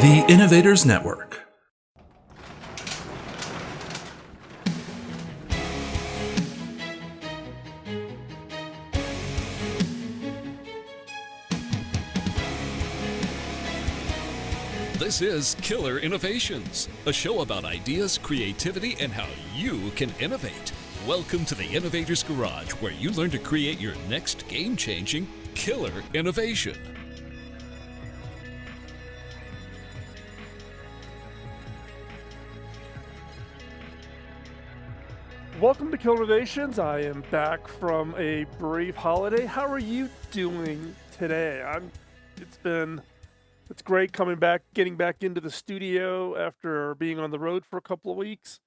The Innovators Network. This is Killer Innovations, a show about ideas, creativity, and how you can innovate. Welcome to the Innovators Garage, where you learn to create your next game-changing killer innovation. Welcome to Killer Innovations. I am back from a brief holiday. How are you doing today? It's great coming back, getting back into the studio after being on the road for a couple of weeks.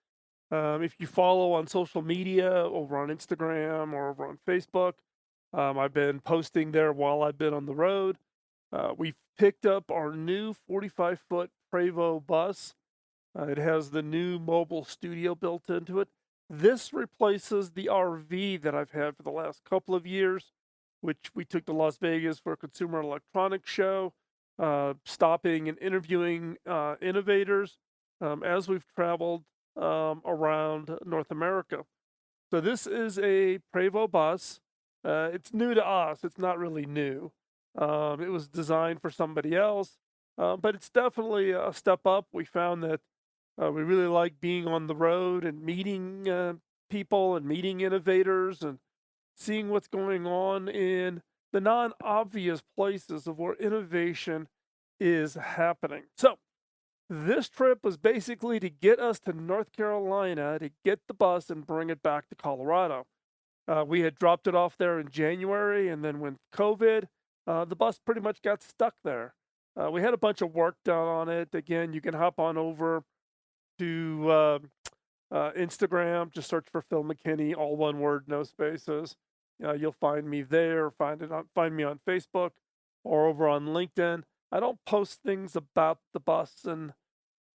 If you follow on social media, over on Instagram or over on Facebook, I've been posting there while I've been on the road. We've picked up our new 45-foot Prevost bus. It has the new mobile studio built into it. This replaces the RV that I've had for the last couple of years, which we took to Las Vegas for a consumer electronics show, stopping and interviewing innovators as we've traveled around North America. So this is a Prevost bus. It's new to us. It's not really new. It was designed for somebody else, but it's definitely a step up. We found that we really like being on the road and meeting people and meeting innovators and seeing what's going on in the non-obvious places of where innovation is happening. So this trip was basically to get us to North Carolina to get the bus and bring it back to Colorado. We had dropped it off there in January, and then when COVID, the bus pretty much got stuck there. We had a bunch of work done on it. Again, you can hop on over to Instagram, just search for Phil McKinney, all one word, no spaces. You'll find me there. Find me on Facebook or over on LinkedIn. I don't post things about the bus and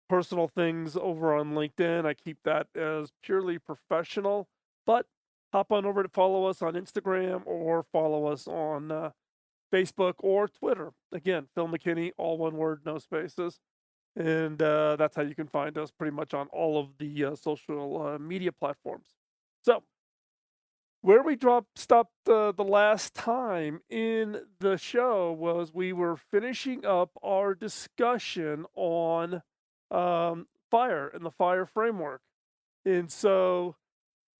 personal things over on LinkedIn. I keep that as purely professional. But hop on over to follow us on Instagram or follow us on Facebook or Twitter. Again, Phil McKinney, all one word, no spaces. And that's how you can find us pretty much on all of the social media platforms. So, where we stopped the last time in the show was we were finishing up our discussion on fire and the fire framework. And so,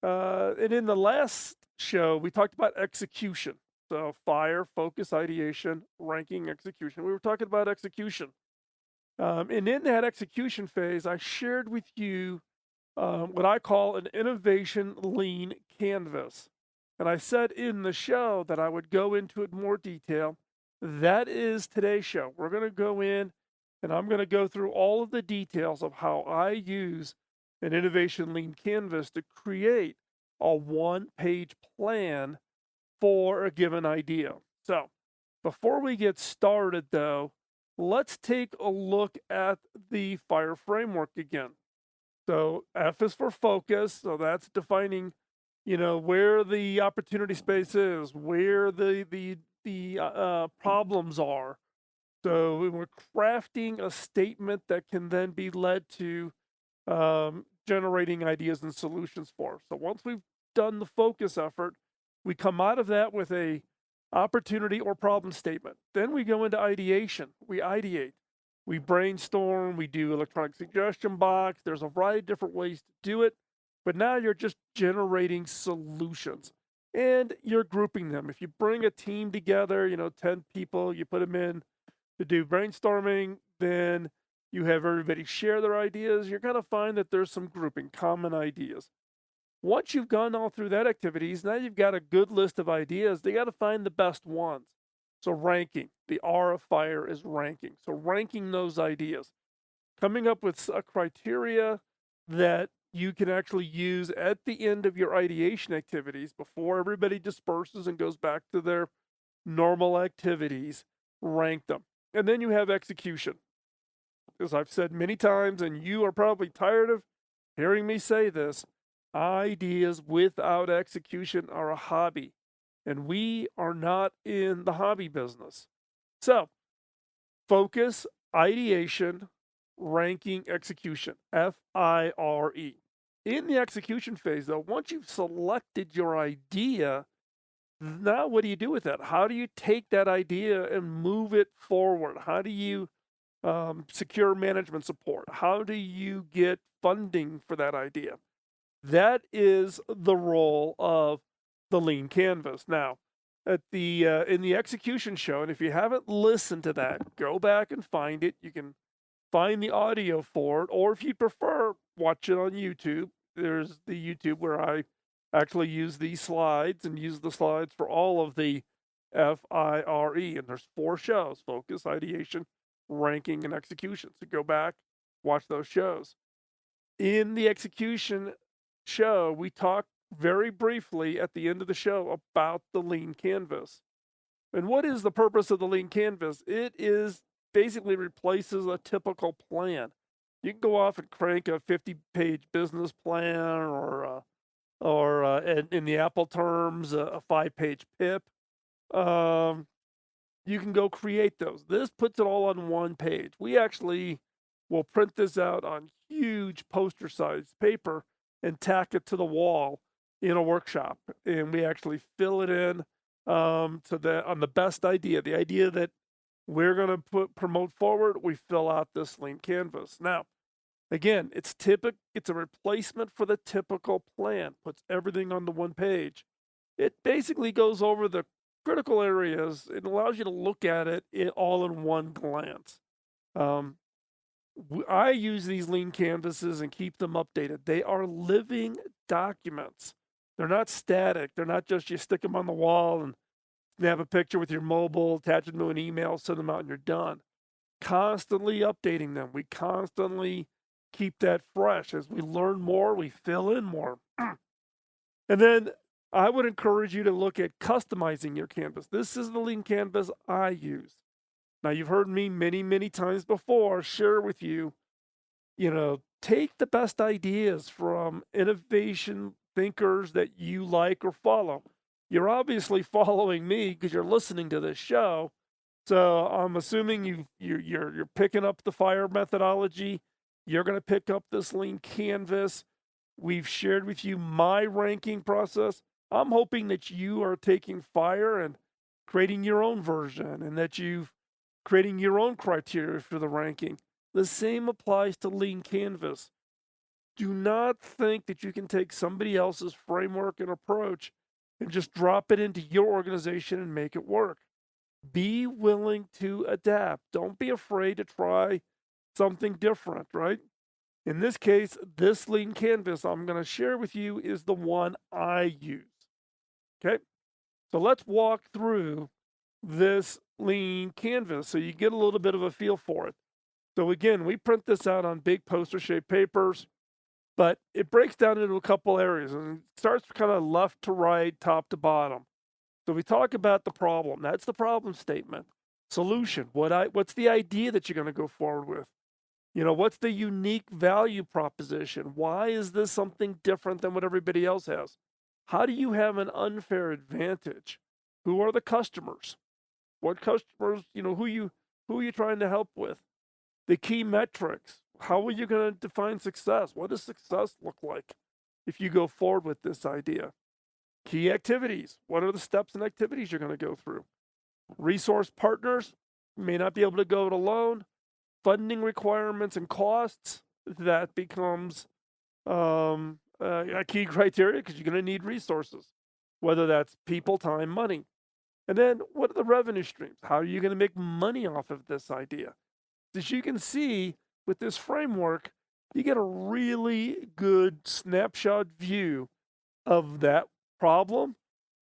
and in the last show, we talked about execution. So, fire, focus, ideation, ranking, execution. We were talking about execution. And in that execution phase, I shared with you what I call an innovation lean canvas. And I said in the show that I would go into it in more detail. That is today's show. We're going to go in and I'm going to go through all of the details of how I use an innovation lean canvas to create a one-page plan for a given idea. So before we get started, though, let's take a look at the fire framework again. So F is for focus. So that's defining, where the opportunity space is, where the problems are. So we're crafting a statement that can then be led to generating ideas and solutions for. So once we've done the focus effort, we come out of that with a opportunity or problem statement. Then we go into ideation. We ideate. We brainstorm. We do electronic suggestion box. There's a variety of different ways to do it. But now you're just generating solutions. And you're grouping them. If you bring a team together, 10 people, you put them in to do brainstorming, then you have everybody share their ideas. You're going to find that there's some grouping, common ideas. Once you've gone all through that activities, now you've got a good list of ideas. They got to find the best ones. So ranking, the R of fire is ranking. So ranking those ideas, coming up with a criteria that you can actually use at the end of your ideation activities before everybody disperses and goes back to their normal activities, rank them. And then you have execution. As I've said many times, and you are probably tired of hearing me say this, ideas without execution are a hobby, and we are not in the hobby business. So, focus, ideation, ranking, execution, FIRE. In the execution phase, though, once you've selected your idea, now what do you do with that? How do you take that idea and move it forward? How do you secure management support? How do you get funding for that idea? That is the role of the lean canvas. Now, at the in the execution show, and if you haven't listened to that, go back and find it. You can find the audio for it, or if you prefer, watch it on YouTube. There's the YouTube where I actually use these slides and use the slides for all of the FIRE. And there's 4 shows: focus, ideation, ranking, and execution. So go back, watch those shows. In the execution show, we talk very briefly at the end of the show about the lean canvas. And what is the purpose of the lean canvas? It is basically replaces a typical plan. You can go off and crank a 50-page business plan or in the Apple terms, a 5-page PIP. You can go create those. This puts it all on one page. We actually will print this out on huge poster-sized paper and tack it to the wall in a workshop. And we actually fill it in on the best idea, the idea that we're going to promote forward. We fill out this lean canvas. Now, again, it's a replacement for the typical plan. Puts everything on the one page. It basically goes over the critical areas. It allows you to look at it all in one glance. I use these lean canvases and keep them updated. They are living documents. They're not static. They're not just you stick them on the wall and snap a picture with your mobile, attach them to an email, send them out, and you're done. Constantly updating them. We constantly keep that fresh. As we learn more, we fill in more. And then I would encourage you to look at customizing your canvas. This is the lean canvas I use. Now, you've heard me many, many times before share with you, take the best ideas from innovation thinkers that you like or follow. You're obviously following me because you're listening to this show. So I'm assuming you're picking up the FIRE methodology. You're going to pick up this lean canvas. We've shared with you my ranking process. I'm hoping that you are taking FIRE and creating your own version, and that you've creating your own criteria for the ranking. The same applies to lean canvas. Do not think that you can take somebody else's framework and approach and just drop it into your organization and make it work. Be willing to adapt. Don't be afraid to try something different, right? In this case, this lean canvas I'm going to share with you is the one I use. Okay? So let's walk through this lean canvas so you get a little bit of a feel for it. So again, we print this out on big poster-shaped papers, but it breaks down into a couple areas and it starts kind of left to right, top to bottom. So we talk about the problem. That's the problem statement. Solution. What's the idea that you're going to go forward with? What's the unique value proposition? Why is this something different than what everybody else has? How do you have an unfair advantage? Who are the customers? What customers, who are you trying to help with? The key metrics. How are you going to define success? What does success look like if you go forward with this idea? Key activities. What are the steps and activities you're going to go through? Resource partners. You may not be able to go it alone. Funding requirements and costs. That becomes a key criteria because you're going to need resources, whether that's people, time, money. And then what are the revenue streams? How are you going to make money off of this idea? As you can see with this framework, you get a really good snapshot view of that problem,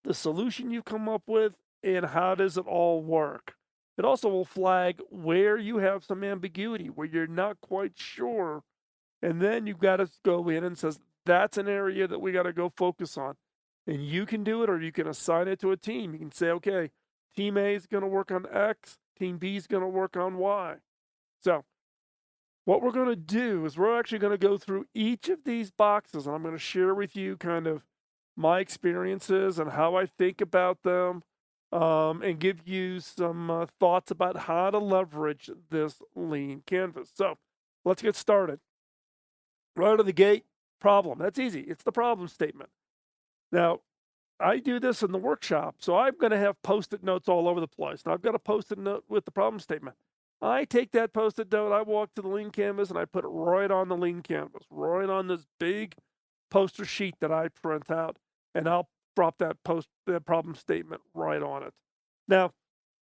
the solution you've come up with, and how does it all work. It also will flag where you have some ambiguity, where you're not quite sure. And then you've got to go in and says, that's an area that we got to go focus on. And you can do it, or you can assign it to a team. You can say, okay, team A is going to work on X, team B is going to work on Y. So what we're going to do is we're actually going to go through each of these boxes, and I'm going to share with you kind of my experiences and how I think about them. and give you some thoughts about how to leverage this lean canvas. So let's get started. Right out of the gate, problem. That's easy. It's the problem statement. Now, I do this in the workshop, so I'm going to have post-it notes all over the place. Now, I've got a post-it note with the problem statement. I take that post-it note, I walk to the lean canvas, and I put it right on the lean canvas, right on this big poster sheet that I print out, and I'll drop that problem statement right on it. Now,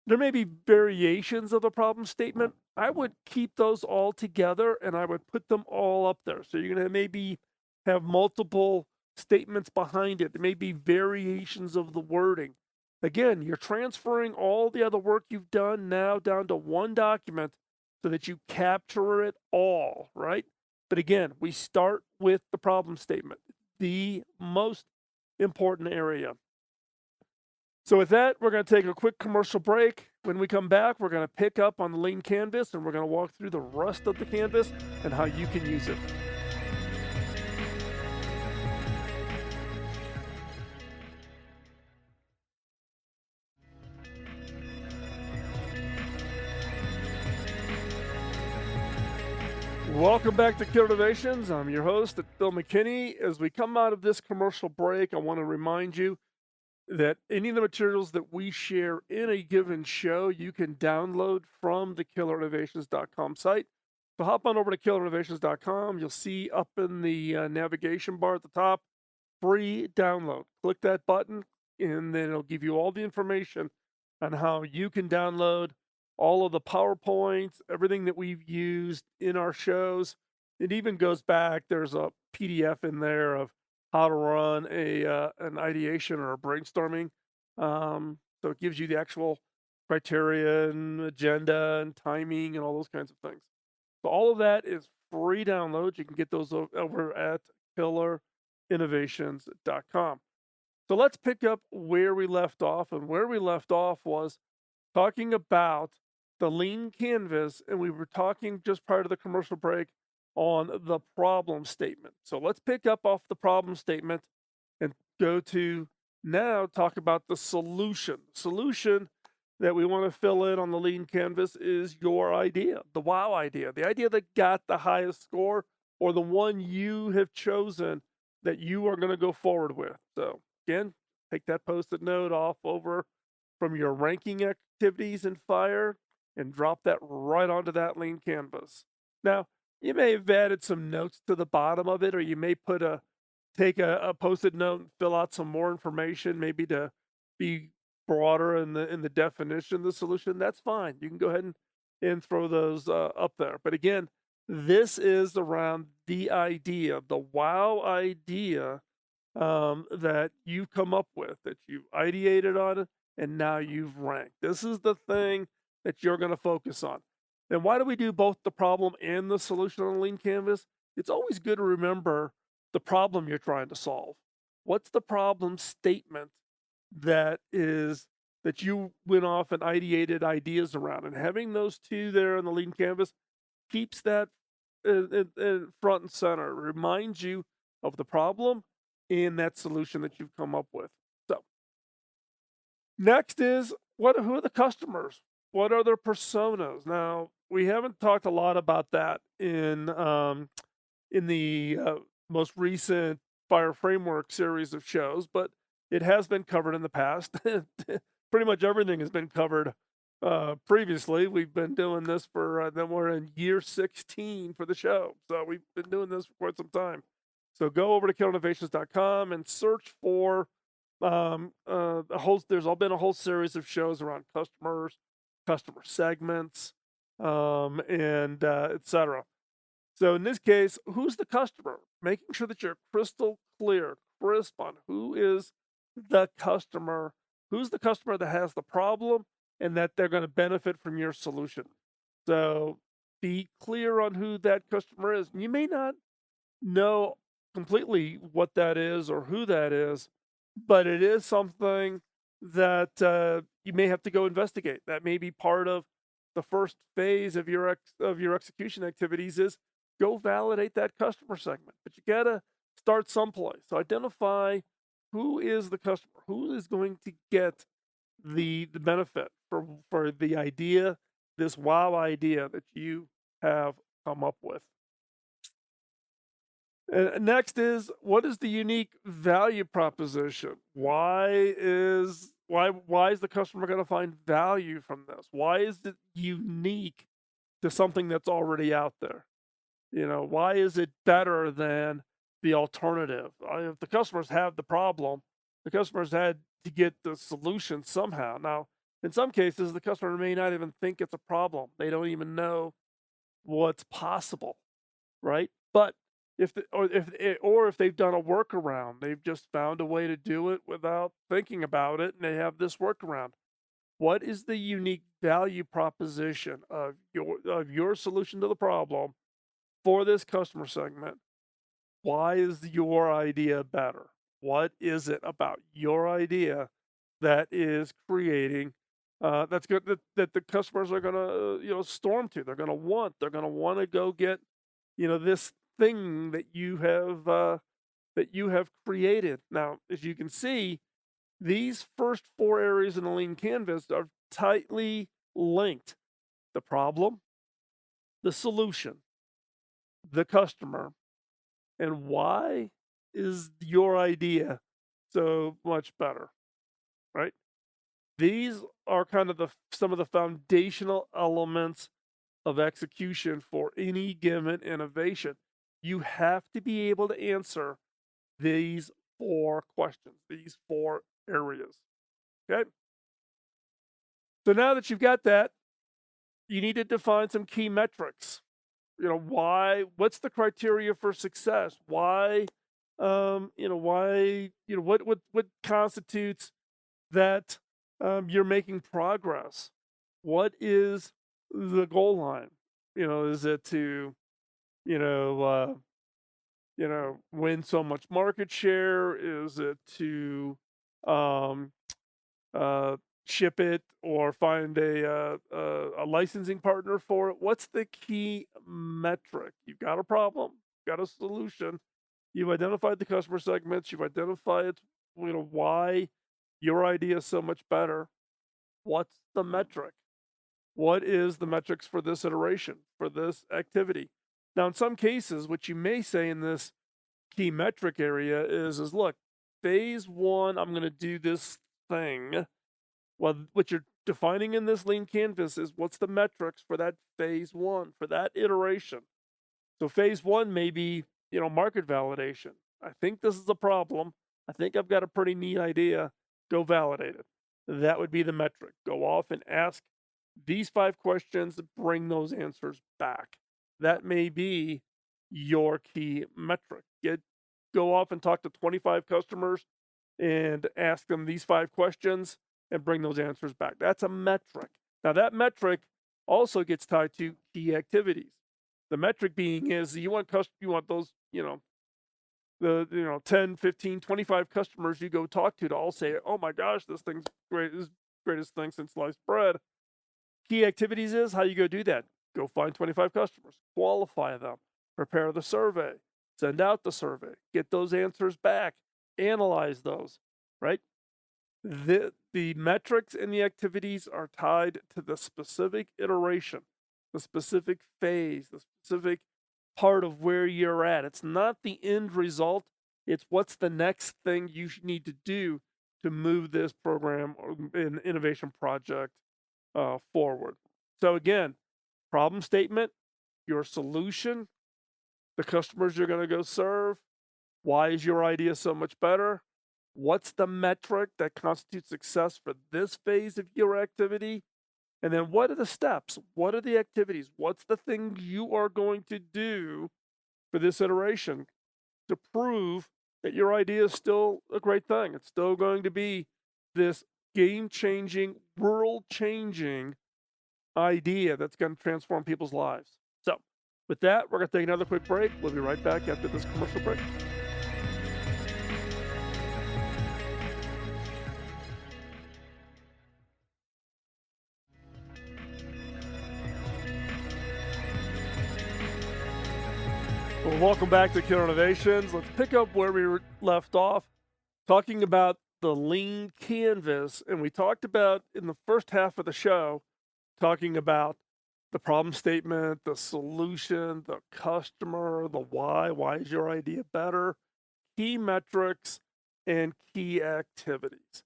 there may be variations of a problem statement. I would keep those all together and I would put them all up there. So you're going to maybe have multiple statements behind it. There may be variations of the wording. Again, you're transferring all the other work you've done now down to one document so that you capture it all, right? But again, we start with the problem statement, the most important area. So with that, we're going to take a quick commercial break. When we come back, we're going to pick up on the lean canvas and we're going to walk through the rest of the canvas and how you can use it. Welcome back to Killer Innovations. I'm your host, Phil McKinney. As we come out of this commercial break, I want to remind you that any of the materials that we share in a given show, you can download from the killerinnovations.com site. So hop on over to killerinnovations.com. You'll see up in the navigation bar at the top, free download. Click that button, and then it'll give you all the information on how you can download all of the PowerPoints, everything that we've used in our shows. It even goes back, there's a PDF in there of how to run an ideation or a brainstorming. So it gives you the actual criteria and agenda and timing and all those kinds of things. So all of that is free downloads. You can get those over at killerinnovations.com. So let's pick up where we left off. And where we left off was talking about the lean canvas. And we were talking just prior to the commercial break on the problem statement. So let's pick up off the problem statement and go to now talk about the solution. Solution that we want to fill in on the lean canvas is your idea, the wow idea, the idea that got the highest score or the one you have chosen that you are going to go forward with. So again, take that post-it note off over from your ranking activities in Fire and drop that right onto that lean canvas. Now, you may have added some notes to the bottom of it, or you may take a post-it note and fill out some more information, maybe to be broader in the definition of the solution. That's fine. You can go ahead and throw those up there. But again, this is around the idea, the wow idea that you've come up with, that you've ideated on it, and now you've ranked. This is the thing that you're going to focus on. Then why do we do both the problem and the solution on a lean canvas? It's always good to remember the problem you're trying to solve. What's the problem statement that you went off and ideated ideas around? And having those two there on the lean canvas keeps that in front and center. It reminds you of the problem and that solution that you've come up with. So next is who are the customers? What are their personas? Now, we haven't talked a lot about that in the most recent Fire Framework series of shows, but it has been covered in the past. Pretty much everything has been covered previously. We've been doing this for, then we're in year 16 for the show. So we've been doing this for quite some time. So go over to killerinnovations.com and search for there's been a whole series of shows around customers, customer segments, and etc. So in this case, who's the customer? Making sure that you're crystal clear, crisp on who is the customer, who's the customer that has the problem, and that they're going to benefit from your solution. So be clear on who that customer is. You may not know completely what that is or who that is, but it is something that you may have to go investigate. That may be part of the first phase of your execution activities is go validate that customer segment. But you gotta start someplace. So identify who is the customer, who is going to get the benefit for the idea, this wow idea that you have come up with. And next is, what is the unique value proposition? Why is the customer going to find value from this? Why is it unique to something that's already out there? Why is it better than the alternative? If the customers have the problem, the customers had to get the solution somehow. Now, in some cases, the customer may not even think it's a problem. They don't even know what's possible, right? But if they've done a workaround, they've just found a way to do it without thinking about it, and they have this workaround. What is the unique value proposition of your solution to the problem for this customer segment? Why is your idea better? What is it about your idea that is creating that's good that the customers are gonna storm to? They're gonna want to go get this thing that you have created. Now, as you can see, these first four areas in the lean canvas are tightly linked: the problem, the solution, the customer, and why is your idea so much better, right? These are kind of some of the foundational elements of execution for any given innovation. You have to be able to answer these four questions, these four areas. Okay. So now that you've got that, you need to define some key metrics. What's the criteria for success? What constitutes that you're making progress? What is the goal line? Is it to, you know, win so much market share? Is it to um, ship it or find a licensing partner for it? What's the key metric? You've got a problem, you've got a solution, you've identified the customer segments, you've identified why your idea is so much better. What's the metric? What is the metrics for this iteration, for this activity? Now, in some cases, what you may say in this key metric area is look, phase one, I'm going to do this thing. Well, what you're defining in this lean canvas is what's the metrics for that phase one, for that iteration. So phase one may be, market validation. I think this is a problem. I think I've got a pretty neat idea. Go validate it. That would be the metric. Go off and ask these 5 questions, bring those answers back. That may be your key metric. Go off and talk to 25 customers and ask them these 5 questions and bring those answers back. That's a metric. Now, that metric also gets tied to key activities. The metric being is you want those, the 10, 15, 25 customers you go talk to all say, "Oh my gosh, this thing's great. This is the greatest thing since sliced bread." Key activities is how you go do that. Go find 25 customers, qualify them, prepare the survey, send out the survey, get those answers back, analyze those, right? The metrics and the activities are tied to the specific iteration, the specific phase, the specific part of where you're at. It's not the end result. It's what's the next thing you need to do to move this program or an innovation project forward. So again, problem statement, your solution, the customers you're going to go serve. Why is your idea so much better? What's the metric that constitutes success for this phase of your activity? And then what are the steps? What are the activities? What's the thing you are going to do for this iteration to prove that your idea is still a great thing? It's still going to be this game-changing, world-changing idea that's going to transform people's lives. So, with that, we're going to take another quick break. We'll be right back after this commercial break. Well, welcome back to Killer Innovations. Let's pick up where we left off, talking about the lean canvas, and we talked about in the first half of the show, talking about the problem statement, the solution, the customer, the why. Why is your idea better? Key metrics and key activities.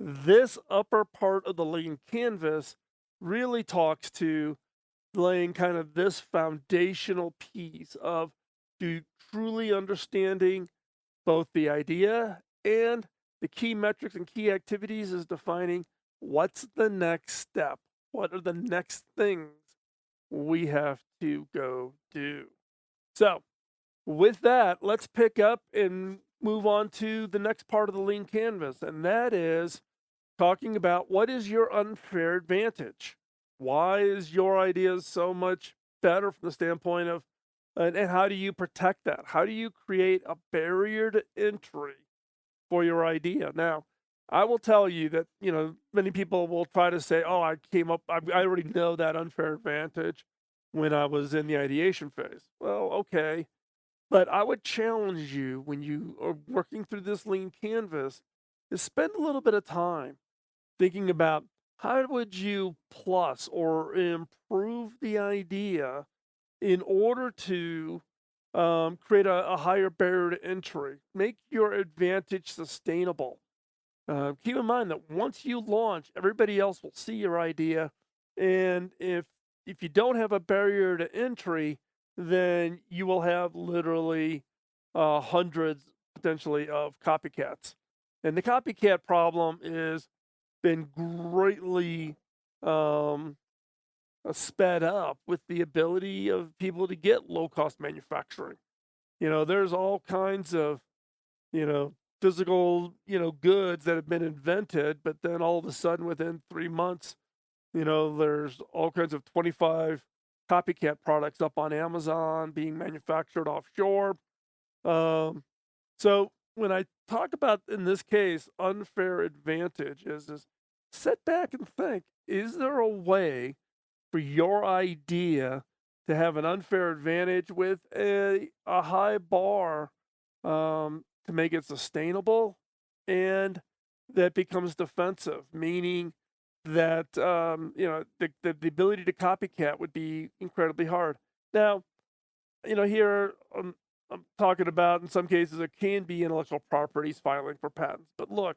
This upper part of the lean canvas really talks to laying kind of this foundational piece of truly understanding both the idea and the key metrics and key activities is defining what's the next step. What are the next things we have to go do? So, with that, let's pick up and move on to the next part of the lean canvas, and that is talking about what is your unfair advantage? Why is your idea so much better from the standpoint of, and how do you protect that? How do you create a barrier to entry for your idea? Now, I will tell you that, many people will try to say, oh, I already know that unfair advantage when I was in the ideation phase. Well, okay. But I would challenge you when you are working through this lean canvas is spend a little bit of time thinking about how would you plus or improve the idea in order to create a higher barrier to entry, make your advantage sustainable. Keep in mind that once you launch, everybody else will see your idea, and if you don't have a barrier to entry, then you will have literally hundreds potentially of copycats. And the copycat problem is been greatly um, sped up with the ability of people to get low cost manufacturing. There's all kinds of, you know, physical, goods that have been invented, but then all of a sudden within 3 months, there's all kinds of 25 copycat products up on Amazon being manufactured offshore. Um, so when I talk about, in this case, unfair advantage is sit back and think, is there a way for your idea to have an unfair advantage with a high bar to make it sustainable and that becomes defensive, meaning that the ability to copycat would be incredibly hard. Now, here I'm talking about in some cases it can be intellectual properties filing for patents. But look,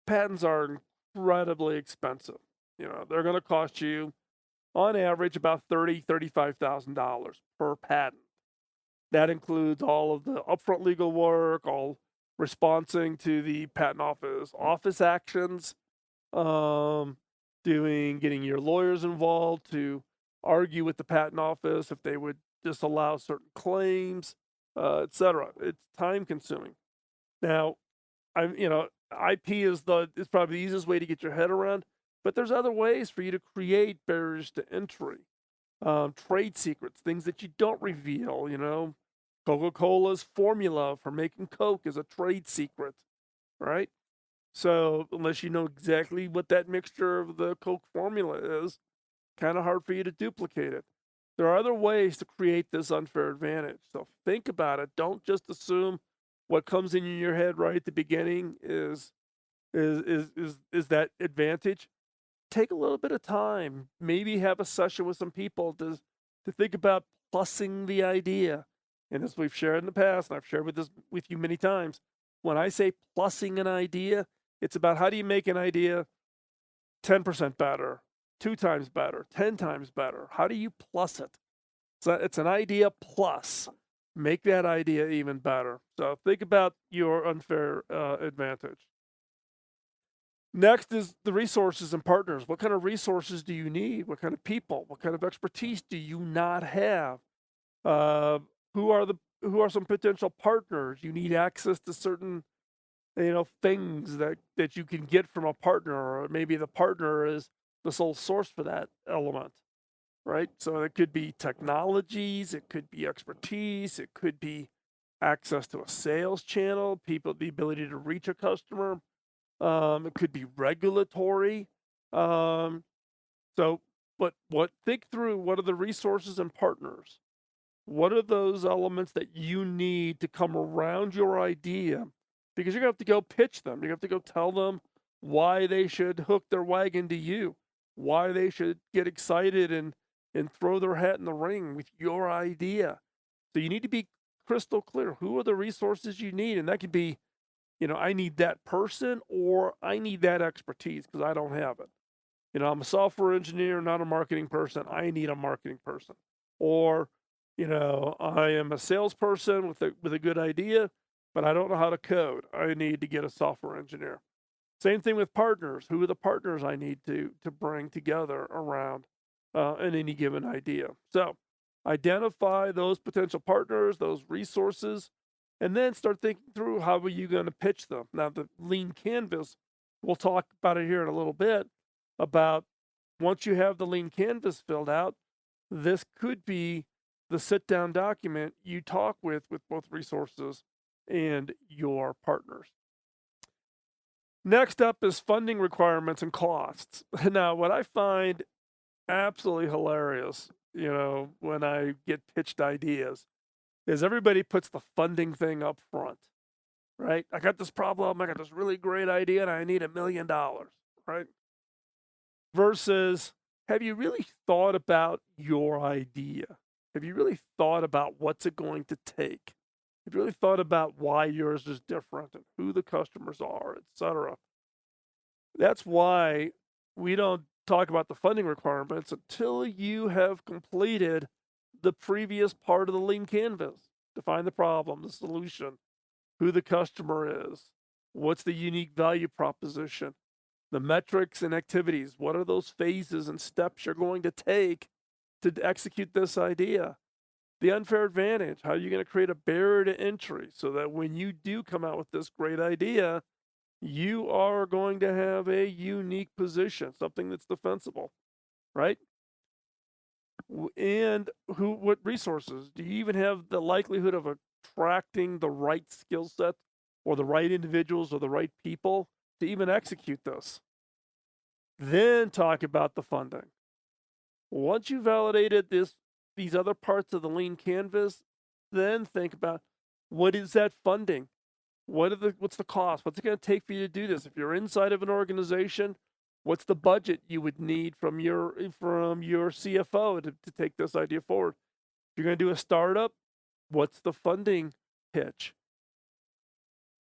patents are incredibly expensive. They're going to cost you on average about $35,000 per patent. That includes all of the upfront legal work, all responding to the patent office actions, um, getting your lawyers involved to argue with the patent office if they would disallow certain claims, etc. It's time consuming. Now, IP is probably the easiest way to get your head around, but there's other ways for you to create barriers to entry, trade secrets, things that you don't reveal. Coca-Cola's formula for making Coke is a trade secret, right? So unless you know exactly what that mixture of the Coke formula is, kind of hard for you to duplicate it. There are other ways to create this unfair advantage. So think about it. Don't just assume what comes in your head right at the beginning is that advantage. Take a little bit of time. Maybe have a session with some people to think about plussing the idea. And as we've shared in the past, and I've shared with you many times, when I say plussing an idea, it's about how do you make an idea 10% better, 2 times better, 10 times better? How do you plus it? So it's an idea plus. Make that idea even better. So think about your unfair advantage. Next is the resources and partners. What kind of resources do you need? What kind of people? What kind of expertise do you not have? Uh, who are some potential partners? You need access to certain things that you can get from a partner, or maybe the partner is the sole source for that element, right? So it could be technologies, it could be expertise, it could be access to a sales channel, the ability to reach a customer. It could be regulatory. Um, so, but think through what are the resources and partners? What are those elements that you need to come around your idea because you're gonna have to go pitch them. You have to go tell them why they should hook their wagon to you, why they should get excited and throw their hat in the ring with your idea. So you need to be crystal clear. Who are the resources you need? And that could be, I need that person or I need that expertise because I don't have it. I'm a software engineer, not a marketing person. I need a marketing person. Or, I am a salesperson with a good idea, but I don't know how to code. I need to get a software engineer. Same thing with partners. Who are the partners I need to bring together around any given idea? So identify those potential partners, those resources, and then start thinking through how are you going to pitch them. Now, the lean canvas, we'll talk about it here in a little bit about once you have the lean canvas filled out, this could be the sit down document you talk with both resources and your partners. Next up is funding requirements and costs. Now, what I find absolutely hilarious, when I get pitched ideas, is everybody puts the funding thing up front, right? I got this problem, I got this really great idea, and I need $1 million, right? Versus, have you really thought about your idea? Have you really thought about what's it going to take? Have you really thought about why yours is different and who the customers are, etc.? That's why we don't talk about the funding requirements until you have completed the previous part of the lean canvas. Define the problem, the solution, who the customer is, what's the unique value proposition, the metrics and activities. What are those phases and steps you're going to take to execute this idea? The unfair advantage. How are you going to create a barrier to entry so that when you do come out with this great idea, you are going to have a unique position, something that's defensible, right? And what resources? Do you even have the likelihood of attracting the right skill set or the right individuals or the right people to even execute this? Then talk about the funding. Once you validated these other parts of the lean canvas, then think about what is that funding? What's the cost? What's it going to take for you to do this? If you're inside of an organization, what's the budget you would need from your CFO to take this idea forward? If you're going to do a startup, what's the funding pitch?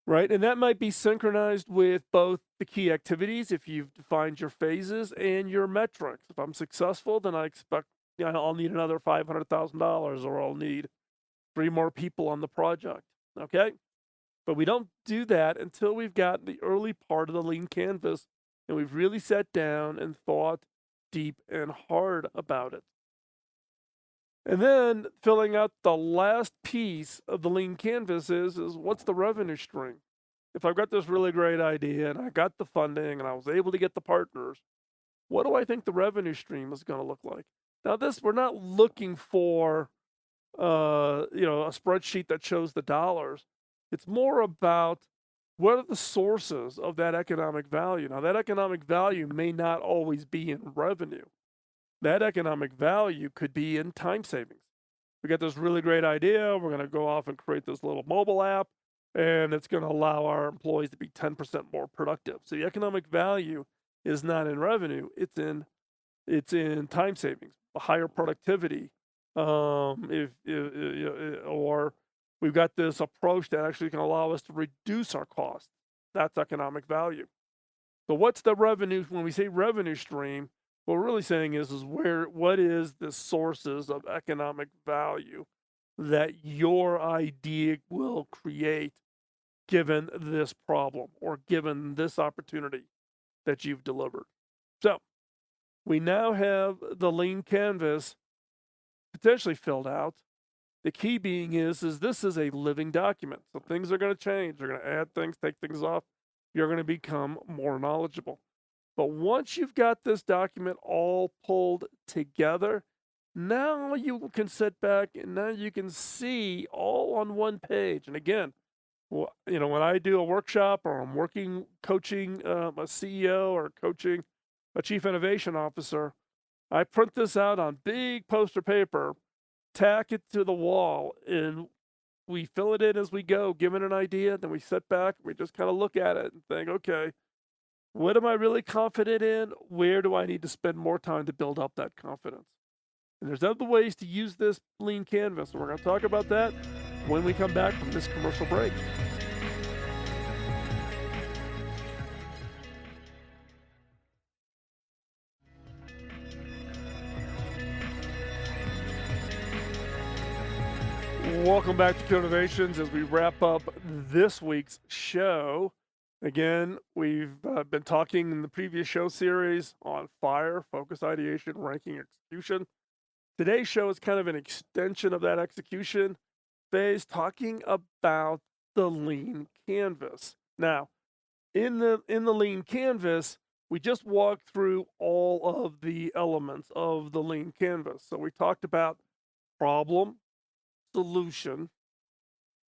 Right? And that might be synchronized with both the key activities, if you've defined your phases, and your metrics. If I'm successful, then I expect I'll need another $500,000 or I'll need 3 more people on the project. Okay? But we don't do that until we've got the early part of the lean canvas and we've really sat down and thought deep and hard about it. And then filling out the last piece of the lean canvas is what's the revenue stream? If I've got this really great idea and I got the funding and I was able to get the partners, what do I think the revenue stream is going to look like? Now, we're not looking for a spreadsheet that shows the dollars. It's more about what are the sources of that economic value. Now, that economic value may not always be in revenue. That economic value could be in time savings. We got this really great idea. We're going to go off and create this little mobile app, and it's going to allow our employees to be 10% more productive. So the economic value is not in revenue. It's in time savings, higher productivity. Or we've got this approach that actually can allow us to reduce our costs. That's economic value. So what's the revenue? When we say revenue stream, what we're really saying is what is the sources of economic value that your idea will create given this problem or given this opportunity that you've delivered. So we now have the lean canvas potentially filled out. The key being is this is a living document. So things are going to change. They're going to add things, take things off. You're going to become more knowledgeable. But once you've got this document all pulled together, now you can sit back and now you can see all on one page. And again, when I do a workshop or I'm coaching a CEO or coaching a chief innovation officer, I print this out on big poster paper, tack it to the wall, and we fill it in as we go, give it an idea, then we sit back, we just kind of look at it and think, okay, what am I really confident in? Where do I need to spend more time to build up that confidence? And there's other ways to use this lean canvas, and we're going to talk about that when we come back from this commercial break. Welcome back to Killer Innovations as we wrap up this week's show. Again, we've been talking in the previous show series on fire, focus, ideation, ranking, execution. Today's show is kind of an extension of that execution phase, talking about the lean canvas. Now, in the lean canvas, we just walked through all of the elements of the lean canvas. So we talked about problem, solution,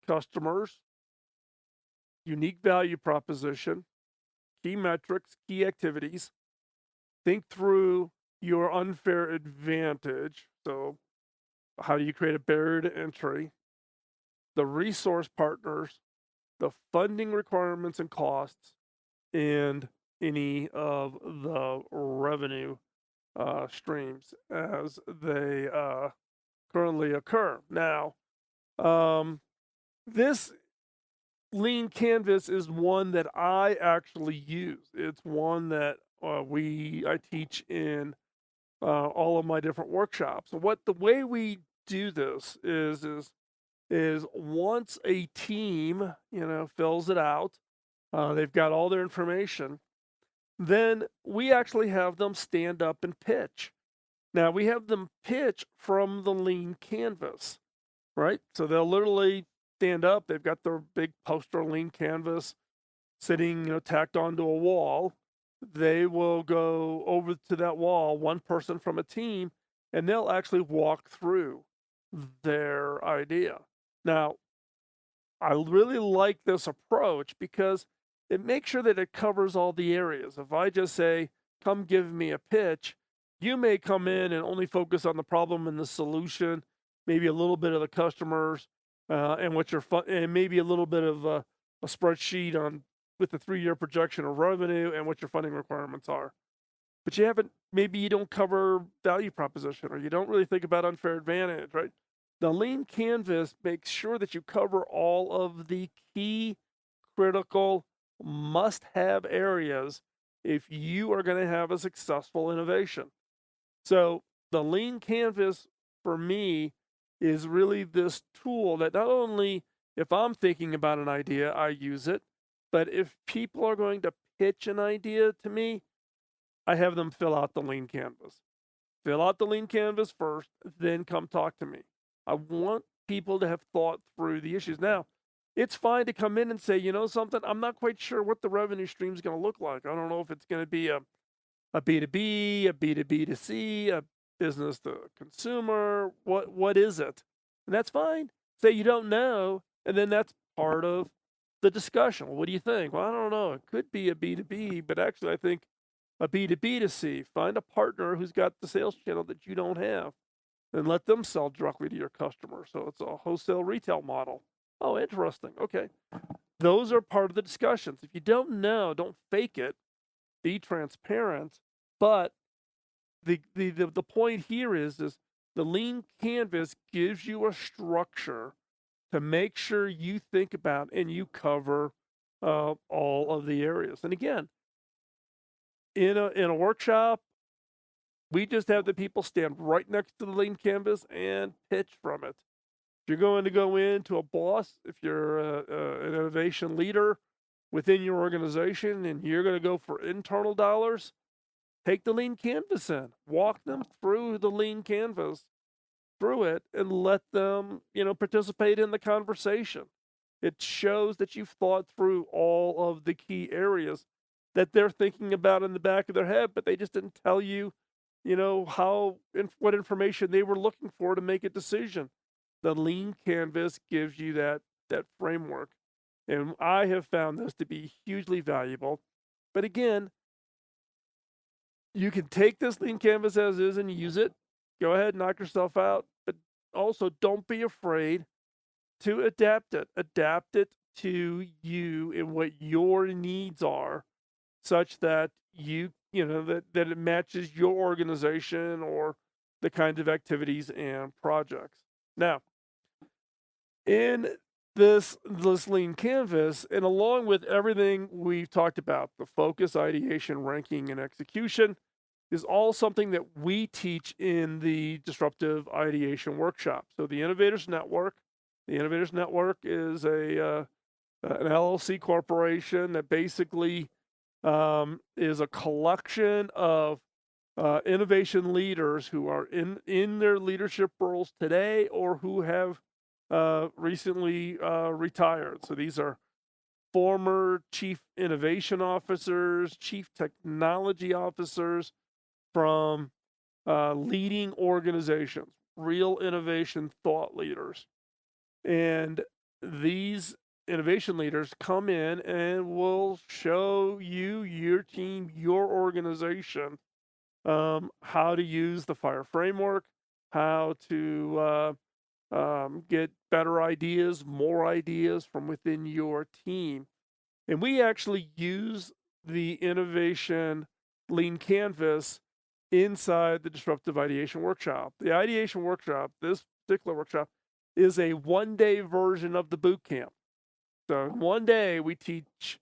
customers, unique value proposition, key metrics, key activities. Think through your unfair advantage. So, how do you create a barrier to entry? The resource partners, the funding requirements and costs, and any of the revenue streams as they currently occur. Now, this lean canvas is one that I actually use. It's one that I teach in all of my different workshops. And the way we do this is once a team fills it out, they've got all their information, then we actually have them stand up and pitch. Now we have them pitch from the lean canvas, right? So they'll literally stand up. They've got their big poster lean canvas sitting, tacked onto a wall. They will go over to that wall, one person from a team, and they'll actually walk through their idea. Now, I really like this approach because it makes sure that it covers all the areas. If I just say, come give me a pitch, you may come in and only focus on the problem and the solution, maybe a little bit of the customers, and what your and maybe a little bit of a spreadsheet on with the 3-year projection of revenue and what your funding requirements are. But maybe you don't cover value proposition, or you don't really think about unfair advantage, right? The lean canvas makes sure that you cover all of the key, critical, must-have areas if you are going to have a successful innovation. So the lean canvas for me is really this tool that not only if I'm thinking about an idea, I use it, but if people are going to pitch an idea to me, I have them fill out the lean canvas. Fill out the lean canvas first, then come talk to me. I want people to have thought through the issues. Now, it's fine to come in and say, you know something, I'm not quite sure what the revenue stream is going to look like. I don't know if it's going to be a B2B, a B2B2C, a business to consumer. What is it? And that's fine. Say you don't know, and then that's part of the discussion. Well, what do you think? Well, I don't know. It could be a B2B, but actually I think a B2B2C. Find a partner who's got the sales channel that you don't have and let them sell directly to your customer. So it's a wholesale retail model. Oh, interesting. Okay. Those are part of the discussions. If you don't know, don't fake it. Be transparent. But the point here is the lean canvas gives you a structure to make sure you think about and you cover all of the areas. And again, in a workshop, we just have the people stand right next to the lean canvas and pitch from it. If you're going to go into a boss, if you're an innovation leader within your organization and you're going to go for internal dollars, take the lean canvas in, walk them through the lean canvas, through it, and let them, participate in the conversation. It shows that you've thought through all of the key areas that they're thinking about in the back of their head, but they just didn't tell you, what information they were looking for to make a decision. The lean canvas gives you that framework. And I have found this to be hugely valuable. But again, you can take this lean canvas as is and use it. Go ahead, knock yourself out. But also don't be afraid to adapt it to you and what your needs are, such that that it matches your organization or the kinds of activities and projects. Now, in this lean canvas, and along with everything we've talked about, the focus, ideation, ranking, and execution, is all something that we teach in the disruptive ideation workshop. So the Innovators Network is an LLC corporation that basically is a collection of innovation leaders who are in their leadership roles today or who have recently retired. So these are former chief innovation officers, chief technology officers from leading organizations, real innovation thought leaders. And these innovation leaders come in and will show you, your team, your organization, how to use the FIRE framework, how to get better ideas, more ideas from within your team. And we actually use the innovation lean canvas inside the disruptive ideation workshop. The ideation workshop, this particular workshop, is a one-day version of the boot camp. So one day we teach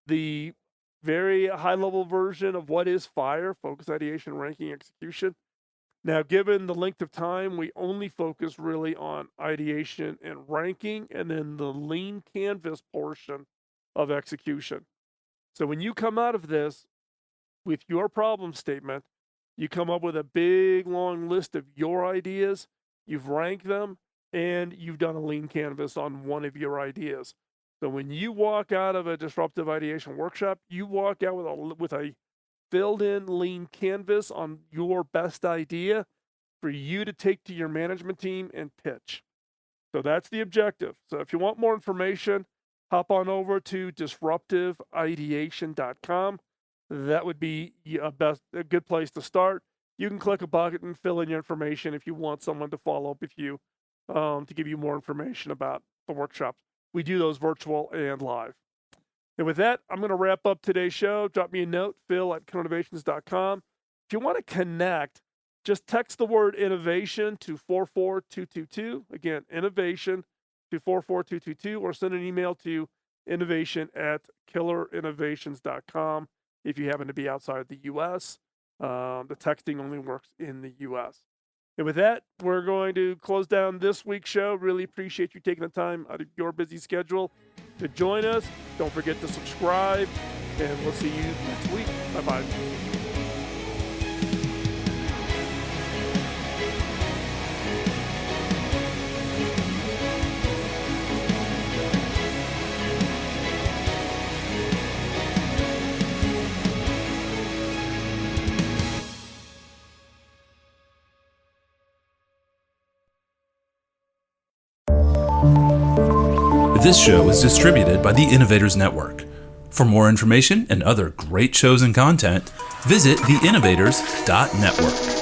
the very high-level version of what is FIRE, focus, ideation, ranking, execution. Now, given the length of time, we only focus really on ideation and ranking, and then the lean canvas portion of execution. So when you come out of this with your problem statement, you come up with a big, long list of your ideas, you've ranked them, and you've done a lean canvas on one of your ideas. So when you walk out of a disruptive ideation workshop, you walk out with a filled in lean canvas on your best idea for you to take to your management team and pitch. So that's the objective. So if you want more information, hop on over to disruptiveideation.com. That would be a good place to start. You can click a bucket and fill in your information if you want someone to follow up with you to give you more information about the workshops. We do those virtual and live. And with that, I'm going to wrap up today's show. Drop me a note, phil@killinnovations.com. If you want to connect, just text the word innovation to 44222. Again, innovation to 44222, or send an email to innovation@killinnovations.com if you happen to be outside the U.S. The texting only works in the U.S. And with that, we're going to close down this week's show. Really appreciate you taking the time out of your busy schedule to join us. Don't forget to subscribe, and we'll see you next week. Bye-bye. This show is distributed by the Innovators Network. For more information and other great shows and content, visit theinnovators.network.